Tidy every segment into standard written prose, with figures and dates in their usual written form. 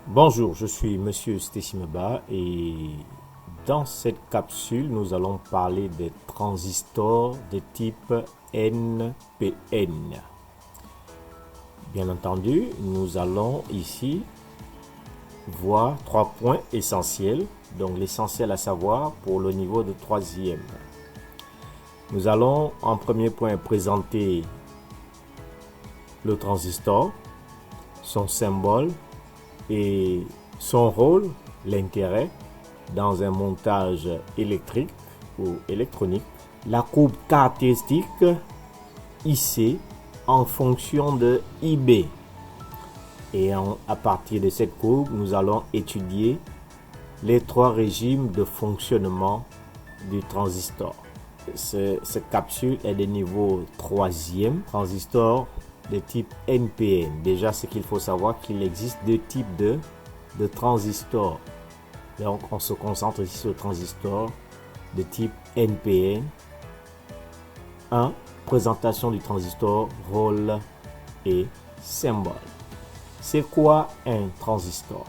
Bonjour, je suis Monsieur Stessimaba et dans cette capsule, nous allons parler des transistors de type NPN. Bien entendu, nous allons ici voir trois points essentiels. Donc l'essentiel à savoir pour le niveau de troisième. Nous allons en premier point présenter le transistor, son symbole et son rôle, l'intérêt dans un montage électrique ou électronique, la courbe caractéristique IC en fonction de IB. Et à partir de cette courbe, nous allons étudier les trois régimes de fonctionnement du transistor. Cette capsule est de niveau troisième, transistor de type NPN. Déjà, ce qu'il faut savoir, qu'il existe deux types de transistors. Donc, on se concentre ici sur le transistor de type NPN. 1. Présentation du transistor, rôle et symbole. C'est quoi un transistor?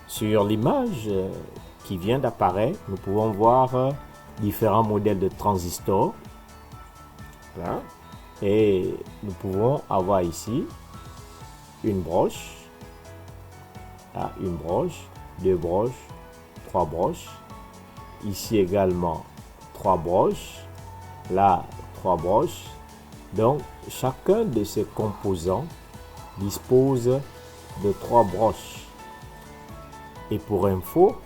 Sur l'image qui vient d'apparaître, nous pouvons voir différents modèles de transistors. Là. Et nous pouvons avoir ici une broche, là, une broche, deux broches, trois broches. Ici également trois broches, là trois broches. Donc chacun de ces composants dispose de trois broches. Et pour info,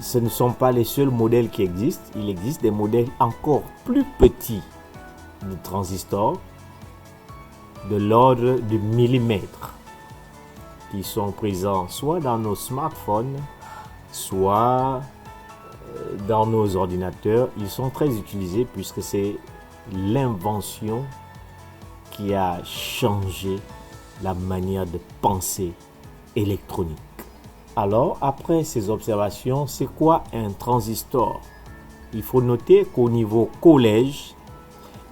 ce ne sont pas les seuls modèles qui existent. Il existe des modèles encore plus petits de transistors de l'ordre du millimètre qui sont présents soit dans nos smartphones, soit dans nos ordinateurs. Ils sont très utilisés puisque c'est l'invention qui a changé la manière de penser électronique. Alors, après ces observations, c'est quoi un transistor? Il faut noter qu'au niveau collège,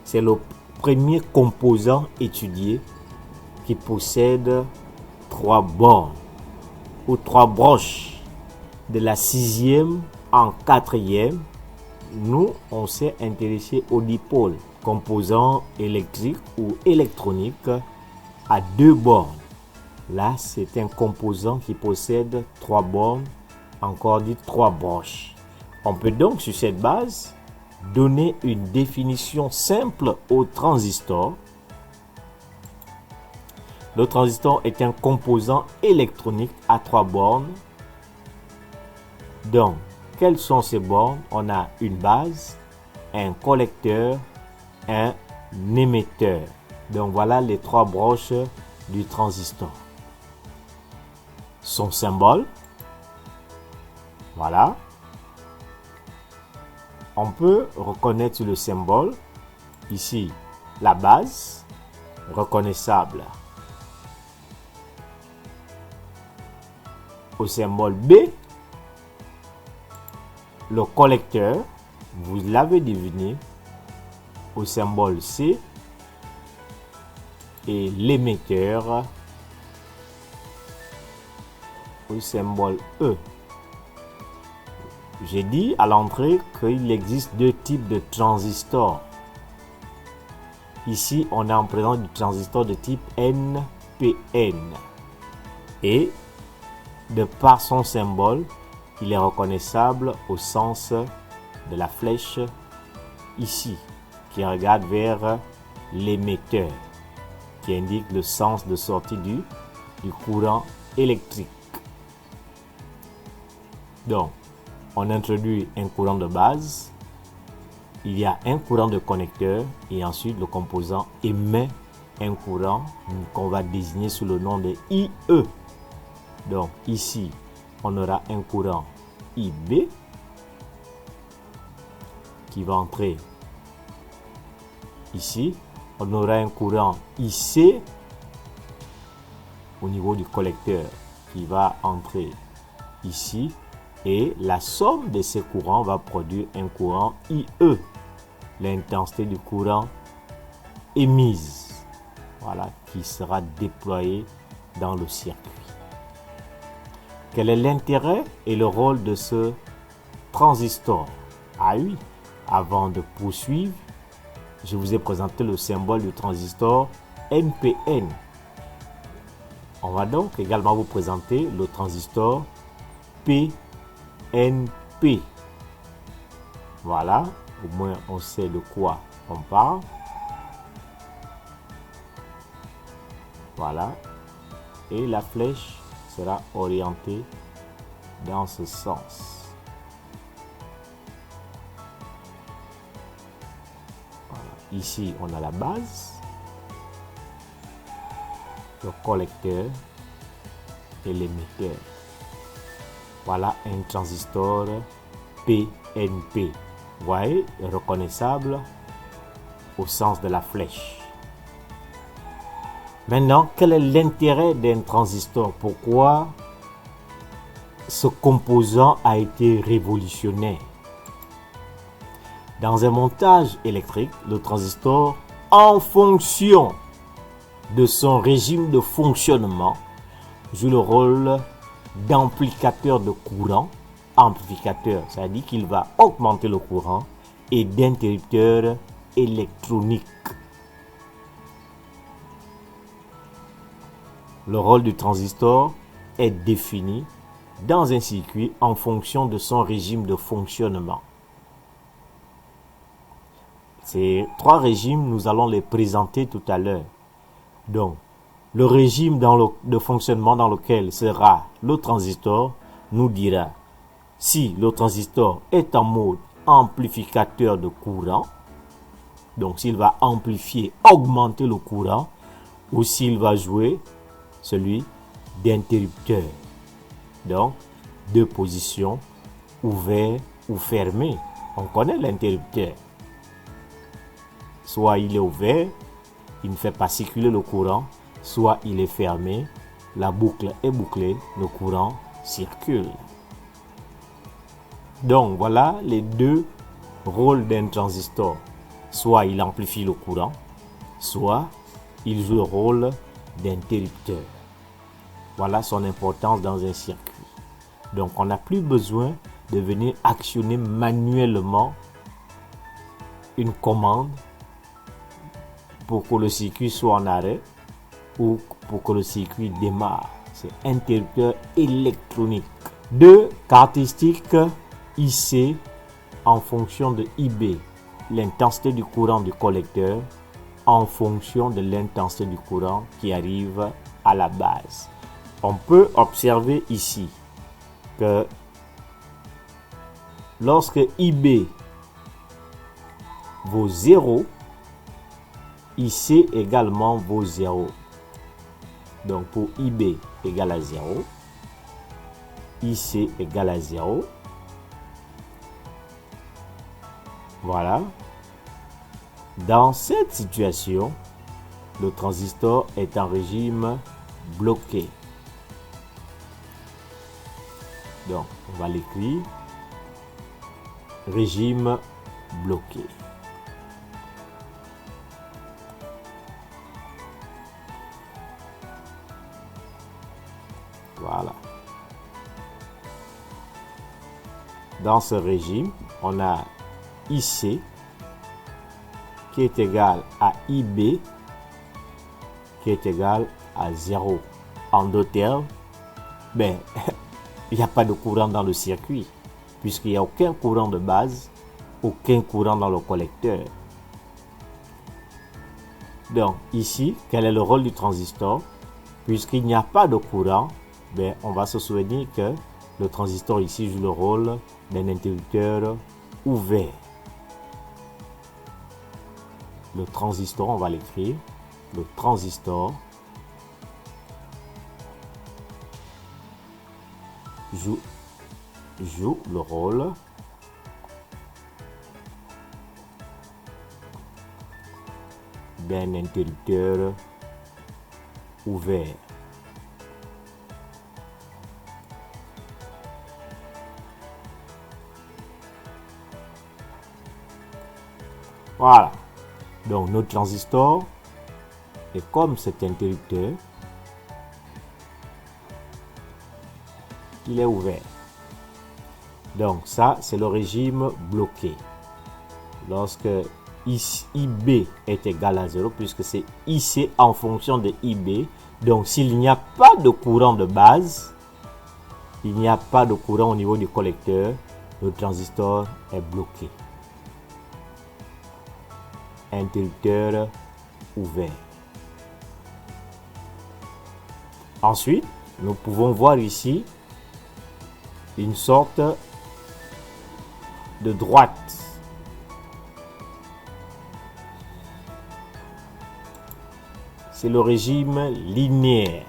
c'est le premier composant étudié qui possède trois bornes ou trois broches. De la sixième en quatrième, nous, on s'est intéressé au dipôle, composant électrique ou électronique à deux bornes. Là, c'est un composant qui possède trois bornes, encore dit trois broches. On peut donc, sur cette base, donner une définition simple au transistor. Le transistor est un composant électronique à trois bornes. Donc, quelles sont ces bornes? On a une base, un collecteur, un émetteur. Donc, voilà les trois broches du transistor. Son symbole, voilà. On peut reconnaître le symbole, ici la base, reconnaissable au symbole B, le collecteur, vous l'avez deviné, au symbole C, et l'émetteur au symbole E. J'ai dit à l'entrée qu'il existe deux types de transistors. Ici, on est en présence du transistor de type NPN. Et de par son symbole, il est reconnaissable au sens de la flèche ici, qui regarde vers l'émetteur, qui indique le sens de sortie du courant électrique. Donc, on introduit un courant de base, il y a un courant de connecteur et ensuite le composant émet un courant qu'on va désigner sous le nom de IE. Donc ici, on aura un courant IB qui va entrer ici. On aura un courant IC au niveau du collecteur qui va entrer ici. Et la somme de ces courants va produire un courant IE, l'intensité du courant émise. voilà, qui sera déployé dans le circuit. Quel est l'intérêt et le rôle de ce transistor? Ah oui, avant de poursuivre, je vous ai présenté le symbole du transistor NPN. On va donc également vous présenter le transistor PNP. Voilà, au moins on sait de quoi on parle. Voilà, et la flèche sera orientée dans ce sens. Voilà. Ici, on a la base, le collecteur et l'émetteur. Voilà un transistor PNP. Vous voyez, reconnaissable au sens de la flèche. Maintenant, quel est l'intérêt d'un transistor? Pourquoi ce composant a été révolutionnaire? Dans un montage électrique, le transistor, en fonction de son régime de fonctionnement, joue le rôle d'amplificateur de courant, amplificateur, c'est-à-dire qu'il va augmenter le courant, et d'interrupteur électronique. Le rôle du transistor est défini dans un circuit en fonction de son régime de fonctionnement. Ces trois régimes, nous allons les présenter tout à l'heure. Donc, le régime de fonctionnement dans lequel sera le transistor nous dira si le transistor est en mode amplificateur de courant, donc s'il va amplifier, augmenter le courant, ou s'il va jouer celui d'interrupteur. Donc, deux positions, ouvert ou fermé. On connaît l'interrupteur. Soit il est ouvert, il ne fait pas circuler le courant, soit il est fermé, la boucle est bouclée, le courant circule. Donc, voilà les deux rôles d'un transistor. Soit il amplifie le courant, soit il joue le rôle d'interrupteur. Voilà son importance dans un circuit. Donc, on n'a plus besoin de venir actionner manuellement une commande pour que le circuit soit en arrêt ou pour que le circuit démarre. C'est interrupteur électronique. Deux caractéristiques IC en fonction de IB, l'intensité du courant du collecteur en fonction de l'intensité du courant qui arrive à la base. On peut observer ici que lorsque IB vaut 0, IC également vaut 0. Donc pour IB égale à 0, IC égale à 0. Voilà. Dans cette situation, le transistor est en régime bloqué. Donc, on va l'écrire. Régime bloqué. Voilà. Dans ce régime, on a IC qui est égal à IB qui est égal à 0. En deux termes, il n'y a pas de courant dans le circuit puisqu'il n'y a aucun courant de base, aucun courant dans le collecteur. Donc ici, quel est le rôle du transistor? Puisqu'il n'y a pas de courant, on va se souvenir que le transistor ici joue le rôle d'un interrupteur ouvert. Le transistor, on va l'écrire, le transistor joue le rôle d'un interrupteur ouvert. Voilà. Donc, notre transistor Et comme cet interrupteur, il est ouvert. Donc ça, c'est le régime bloqué. Lorsque IB est égal à 0, puisque c'est IC en fonction de IB. Donc s'il n'y a pas de courant de base, il n'y a pas de courant au niveau du collecteur, le transistor est bloqué. Interrupteur ouvert. Ensuite, nous pouvons voir ici une sorte de droite. C'est le régime linéaire.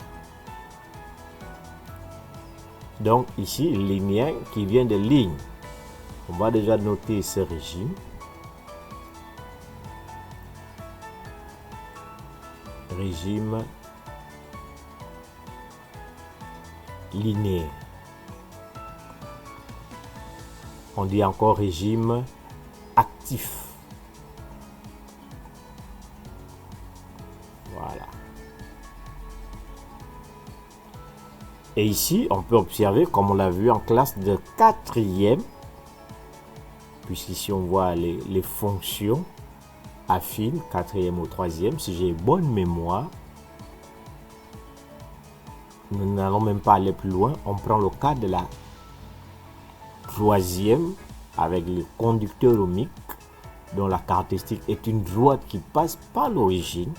Donc ici, linéaire qui vient de ligne. On va déjà noter ce régime. Régime linéaire. On dit encore régime actif. Voilà. Et ici, on peut observer, comme on l'a vu en classe de 4e, puisqu'ici on voit les fonctions affines, 4e ou 3e, si j'ai bonne mémoire. Nous n'allons même pas aller plus loin. On prend le cas de la 3e avec les conducteurs ohmiques, dont la caractéristique est une droite qui passe par l'origine.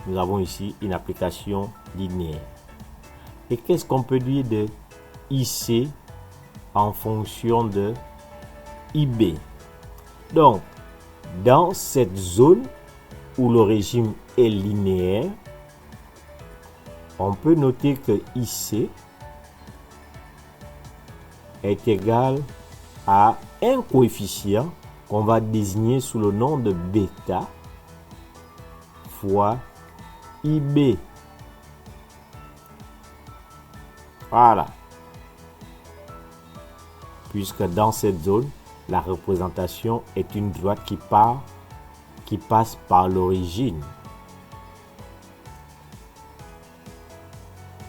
Nous avons ici une application linéaire. Et qu'est-ce qu'on peut dire de IC en fonction de IB? Donc, dans cette zone où le régime est linéaire, on peut noter que IC est égal à un coefficient qu'on va désigner sous le nom de bêta fois IB. Voilà. Puisque dans cette zone, la représentation est une droite qui passe par l'origine.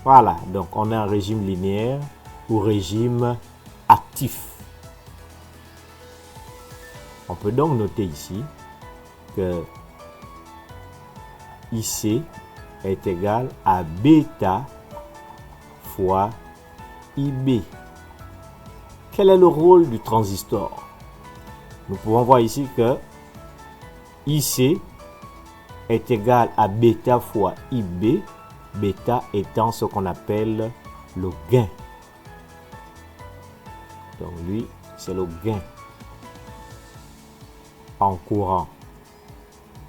Voilà, donc on a un régime linéaire ou régime actif. On peut donc noter ici que IC est égal à bêta fois IB. Quel est le rôle du transistor? Nous pouvons voir ici que IC est égal à bêta fois IB, bêta étant ce qu'on appelle le gain. Donc lui, c'est le gain en courant.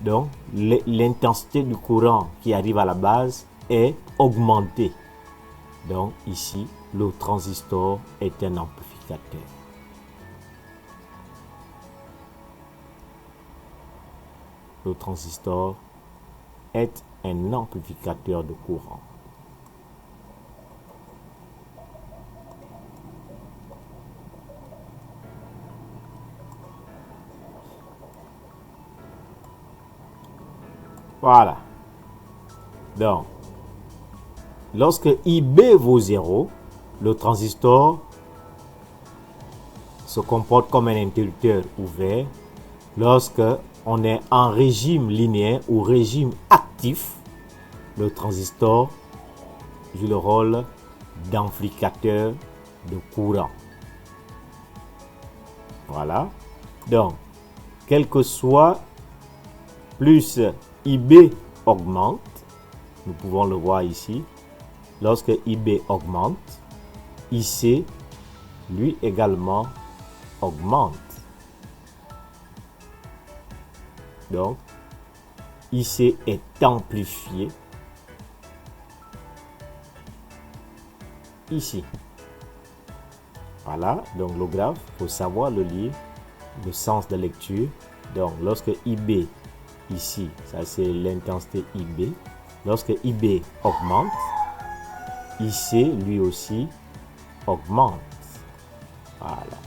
Donc l'intensité du courant qui arrive à la base est augmentée. Donc ici, le transistor est un amplificateur. Le transistor est un amplificateur de courant. Voilà. Donc, lorsque IB vaut 0, le transistor se comporte comme un interrupteur ouvert. Lorsque on est en régime linéaire ou régime actif, le transistor joue le rôle d'amplificateur de courant. Voilà. Donc, quel que soit, plus IB augmente, nous pouvons le voir ici. Lorsque IB augmente, IC, lui également, augmente. Donc, IC est amplifié ici. Voilà, donc le graphe, pour savoir le lire, le sens de lecture. Donc, lorsque IB, ici, ça c'est l'intensité IB. Lorsque IB augmente, IC, lui aussi, augmente. Voilà.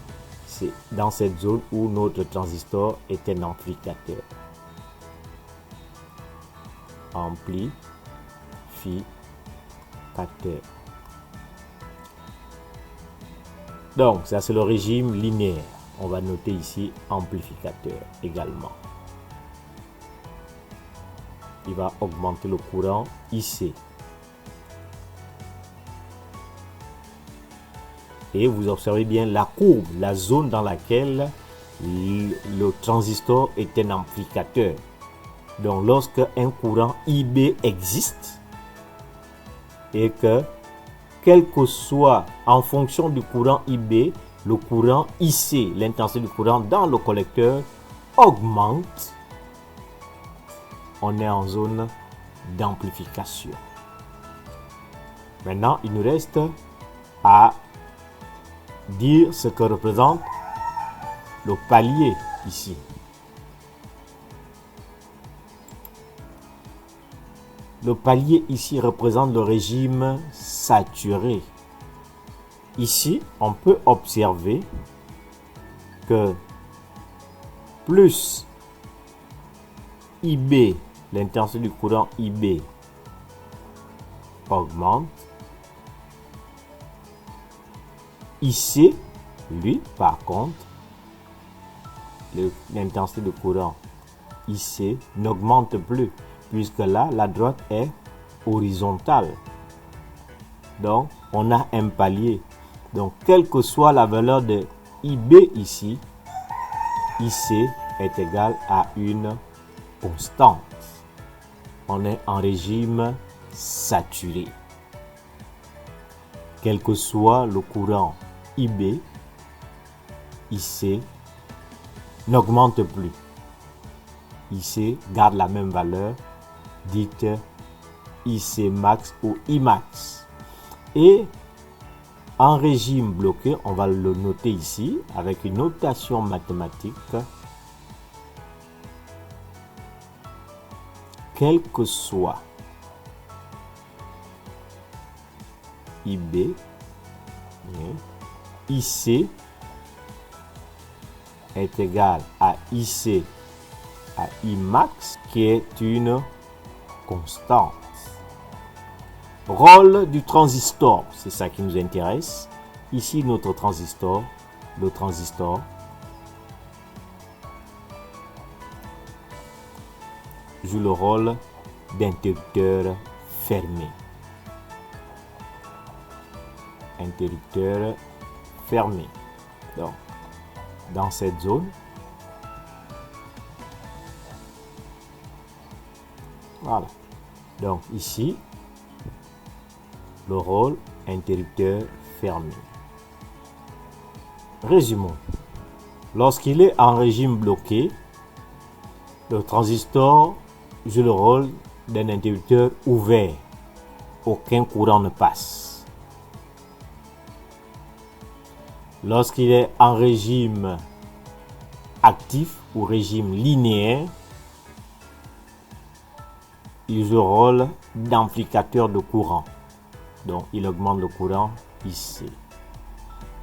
C'est dans cette zone où notre transistor est un amplificateur. amplificateur. Donc, ça c'est le régime linéaire. On va noter ici amplificateur également. Il va augmenter le courant IC. Et vous observez bien la courbe, la zone dans laquelle le transistor est un amplificateur. Donc, lorsque un courant IB existe et que, quel que soit en fonction du courant IB, le courant IC, l'intensité du courant dans le collecteur augmente, on est en zone d'amplification. Maintenant, il nous reste à dire ce que représente le palier ici. Le palier ici représente le régime saturé. Ici, on peut observer que plus IB, l'intensité du courant IB augmente, IC, lui, par contre, l'intensité de courant IC n'augmente plus, puisque là, la droite est horizontale. Donc, on a un palier. Donc, quelle que soit la valeur de IB ici, IC est égal à une constante. On est en régime saturé. Quel que soit le courant IB, IC n'augmente plus. IC garde la même valeur, dite IC max ou Imax. Et en régime bloqué, on va le noter ici avec une notation mathématique. Quel que soit IB, IC est égal à IC à Imax, qui est une constante. Rôle du transistor, c'est ça qui nous intéresse. Ici, notre transistor, le transistor joue le rôle d'interrupteur fermé. Interrupteur fermé. Donc, dans cette zone, voilà. Donc ici, le rôle interrupteur fermé. Résumons. Lorsqu'il est en régime bloqué, le transistor joue le rôle d'un interrupteur ouvert. Aucun courant ne passe. Lorsqu'il est en régime actif ou régime linéaire, il joue le rôle d'amplificateur de courant. Donc, il augmente le courant ici.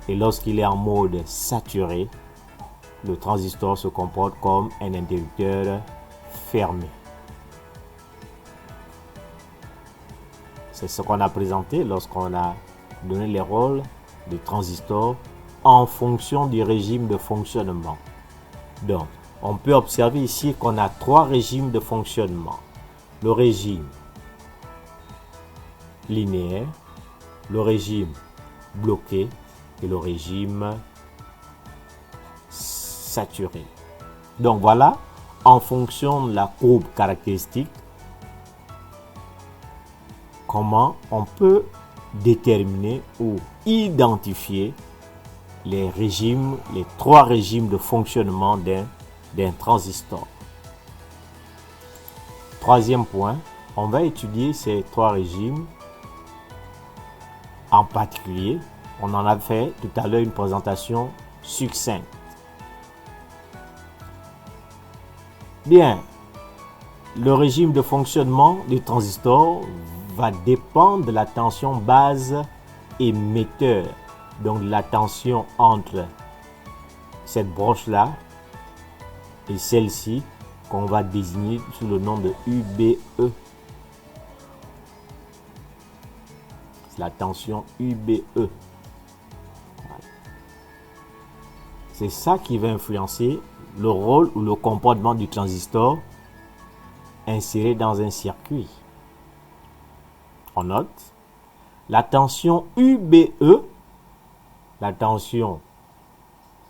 Et lorsqu'il est en mode saturé, le transistor se comporte comme un interrupteur fermé. C'est ce qu'on a présenté lorsqu'on a donné les rôles des transistors en fonction du régime de fonctionnement. Donc, on peut observer ici qu'on a trois régimes de fonctionnement. Le régime linéaire, le régime bloqué et le régime saturé. Donc voilà, en fonction de la courbe caractéristique, comment on peut déterminer ou identifier les régimes, les trois régimes de fonctionnement d'un transistor. Troisième point, on va étudier ces trois régimes. En particulier, on en a fait tout à l'heure une présentation succincte. Bien, le régime de fonctionnement du transistor va dépendre de la tension base émetteur, donc la tension entre cette broche-là et celle-ci qu'on va désigner sous le nom de UBE. C'est la tension UBE. Voilà. C'est ça qui va influencer le rôle ou le comportement du transistor inséré dans un circuit. On note la tension UBE, la tension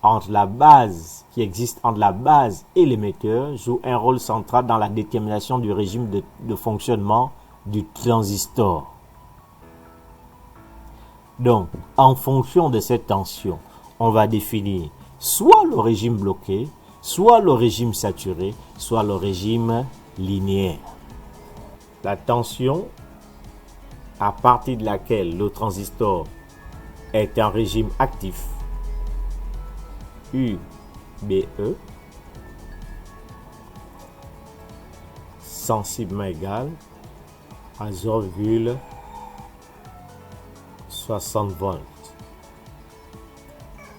entre la base qui existe entre la base et l'émetteur, joue un rôle central dans la détermination du régime de fonctionnement du transistor. Donc, en fonction de cette tension, on va définir soit le régime bloqué, soit le régime saturé, soit le régime linéaire. La tension à partir de laquelle le transistor est en régime actif, UBE, sensiblement égal à 0,60 volts.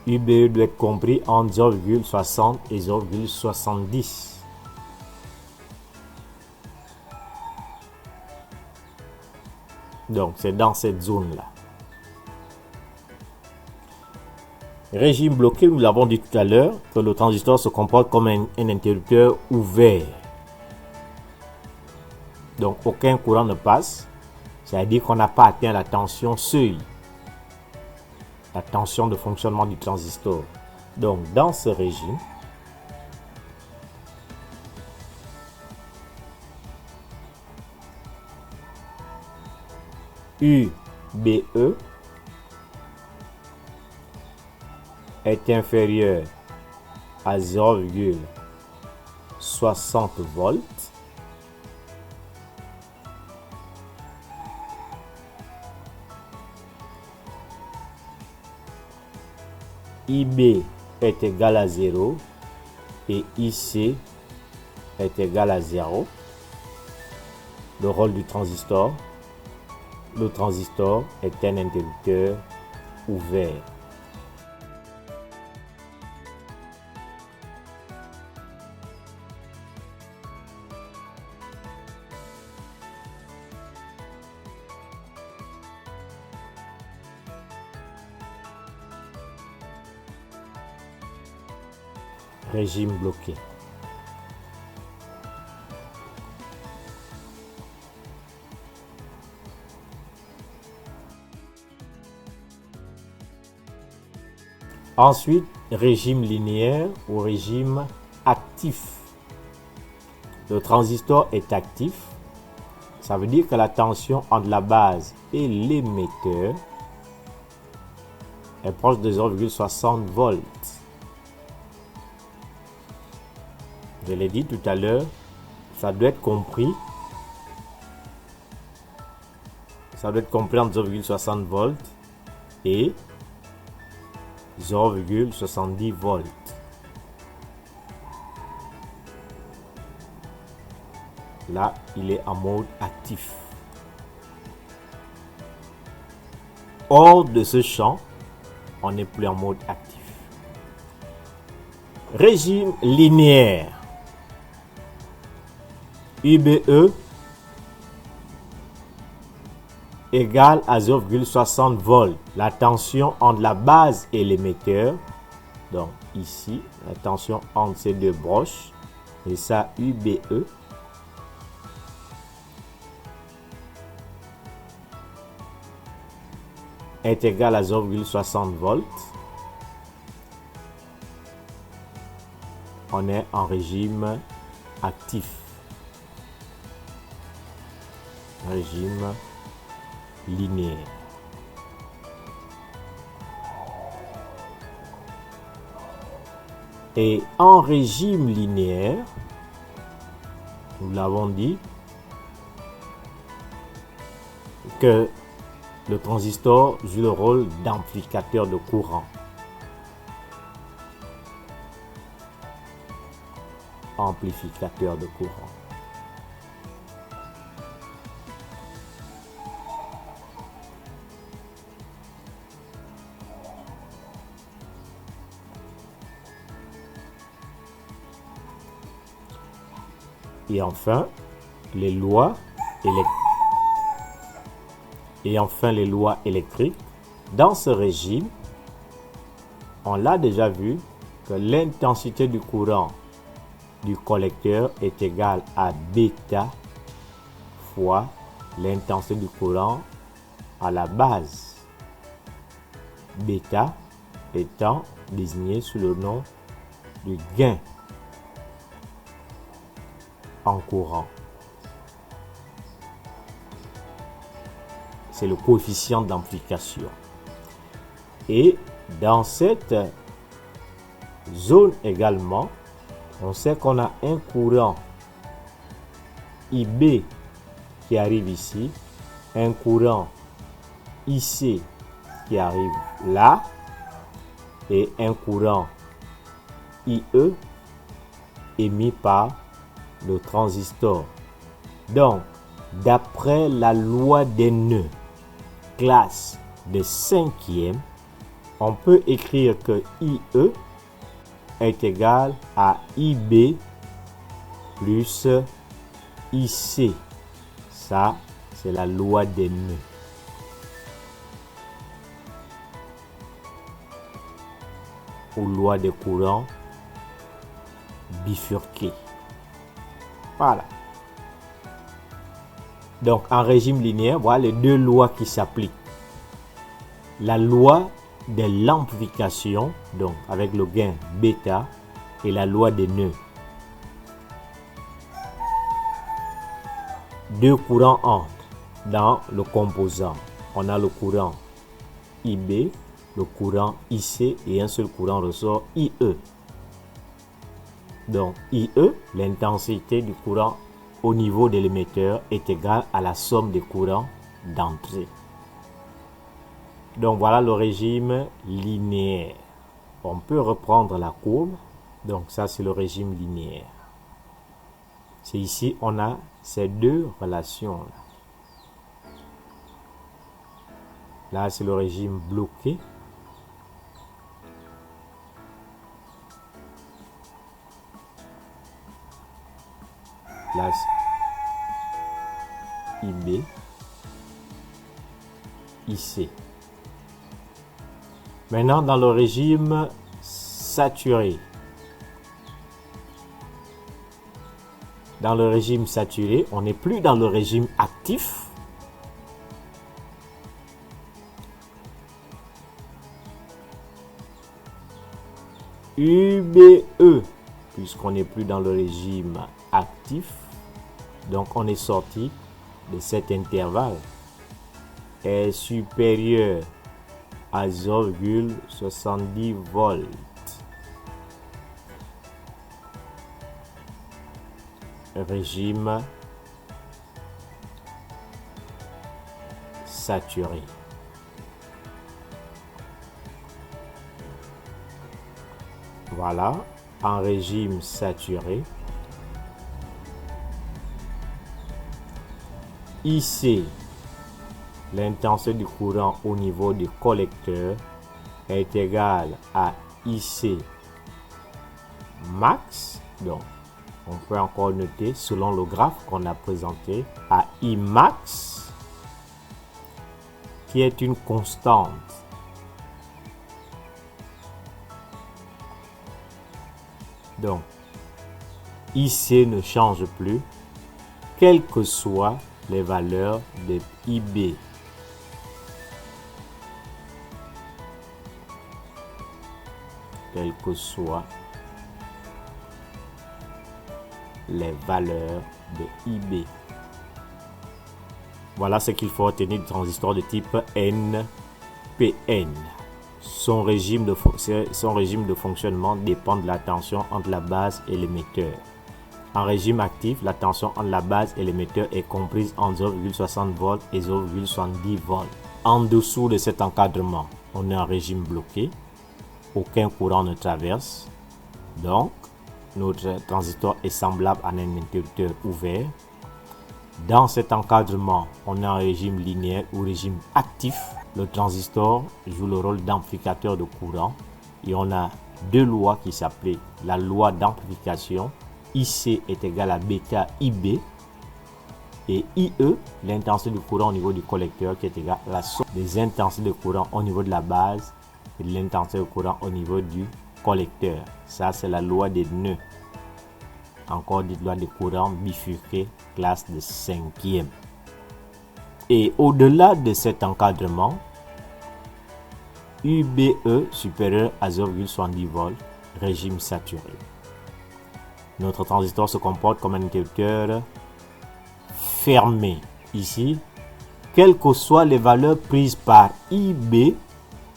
UBE doit être compris entre 0,60 et 0,70. Donc, c'est dans cette zone-là. Régime bloqué, nous l'avons dit tout à l'heure, que le transistor se comporte comme un interrupteur ouvert. Donc, aucun courant ne passe. C'est-à-dire qu'on n'a pas atteint la tension seuil. La tension de fonctionnement du transistor. Donc, dans ce régime, UBE est inférieur à 0,60 volts. IB est égal à 0 et IC est égal à 0. Le rôle du transistor. Le transistor est un interrupteur ouvert. Régime bloqué. Ensuite, régime linéaire ou régime actif. Le transistor est actif. Ça veut dire que la tension entre la base et l'émetteur est proche de 0,60 volts. Je l'ai dit tout à l'heure, ça doit être compris. Ça doit être compris entre 0,60 volts et 0,70 volts. Là, il est en mode actif. Hors de ce champ, on n'est plus en mode actif. Régime linéaire. UBE égale à 0,60 volts. La tension entre la base et l'émetteur. Donc ici, la tension entre ces deux broches. Et ça, UBE. Est égal à 0,60 volts. On est en régime actif. Régime linéaire. Et en régime linéaire, nous l'avons dit, que le transistor joue le rôle d'amplificateur de courant. Amplificateur de courant. Et enfin, les lois Et enfin, les lois électriques. Dans ce régime, on l'a déjà vu que l'intensité du courant du collecteur est égale à bêta fois l'intensité du courant à la base. Bêta étant désigné sous le nom du gain en courant. C'est le coefficient d'amplification. Et dans cette zone également, on sait qu'on a un courant IB qui arrive ici, un courant IC qui arrive là, et un courant IE émis par le transistor. Donc, d'après la loi des nœuds, classe de 5e, on peut écrire que IE est égal à IB plus IC. Ça, c'est la loi des nœuds. Ou loi des courants bifurqués. Voilà. Donc, en régime linéaire, voilà les deux lois qui s'appliquent. La loi de l'amplification, donc avec le gain bêta, et la loi des nœuds. Deux courants entrent dans le composant. On a le courant IB, le courant IC, et un seul courant ressort IE. Donc IE, l'intensité du courant au niveau de l'émetteur, est égale à la somme des courants d'entrée. Donc voilà le régime linéaire. On peut reprendre la courbe. Donc ça, c'est le régime linéaire. C'est ici, on a ces deux relations. Là, c'est le régime bloqué. Là, c'est IB, IC. Maintenant, dans le régime saturé. Dans le régime saturé, on n'est plus dans le régime actif. UBE, puisqu'on n'est plus dans le régime actif. Donc, on est sorti de cet intervalle. Est supérieur à 0,70 volts. Régime saturé. Voilà, en régime saturé. IC, l'intensité du courant au niveau du collecteur, est égale à IC max. Donc, on peut encore noter, selon le graphe qu'on a présenté, à I max, qui est une constante. Donc, IC ne change plus, quelles que soient les valeurs de IB. Quelles que soient les valeurs de IB. Voilà ce qu'il faut retenir du transistor de type NPN. Son régime de fonctionnement dépend de la tension entre la base et l'émetteur. En régime actif, la tension entre la base et l'émetteur est comprise entre 0,60 volts et 0,70 volts. En dessous de cet encadrement, on est en régime bloqué. Aucun courant ne traverse. Donc, notre transistor est semblable à un interrupteur ouvert. Dans cet encadrement, on est en régime linéaire ou régime actif. Le transistor joue le rôle d'amplificateur de courant. Et on a deux lois qui s'appellent la loi d'amplification. IC est égal à bêta IB. Et IE, l'intensité du courant au niveau du collecteur, qui est égale à la somme des intensités de courant au niveau de la base et de l'intensité de courant au niveau du collecteur. Ça, c'est la loi des nœuds. Encore dit loi des courants bifurqués, classe de 5e. Et au-delà de cet encadrement, UBE supérieur à 0,70 volts, régime saturé. Notre transistor se comporte comme un interrupteur fermé. Ici, quelles que soient les valeurs prises par IB,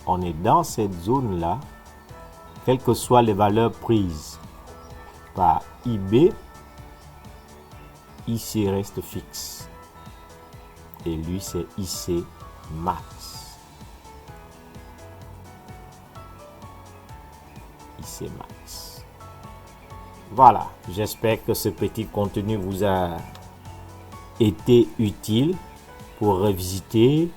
on est dans cette zone-là. Quelles que soient les valeurs prises par IB, IC reste fixe. Et lui, c'est IC max. IC max. Voilà, j'espère que ce petit contenu vous a été utile pour revisiter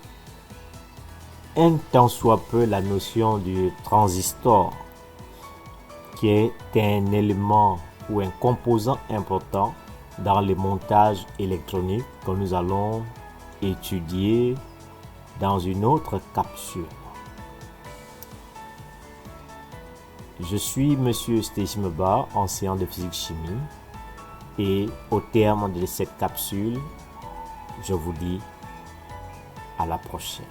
un tant soit peu la notion du transistor, qui est un élément ou un composant important dans les montages électroniques que nous allons étudier dans une autre capsule. Je suis Monsieur Stechimeba, enseignant de physique-chimie, et au terme de cette capsule, je vous dis à la prochaine.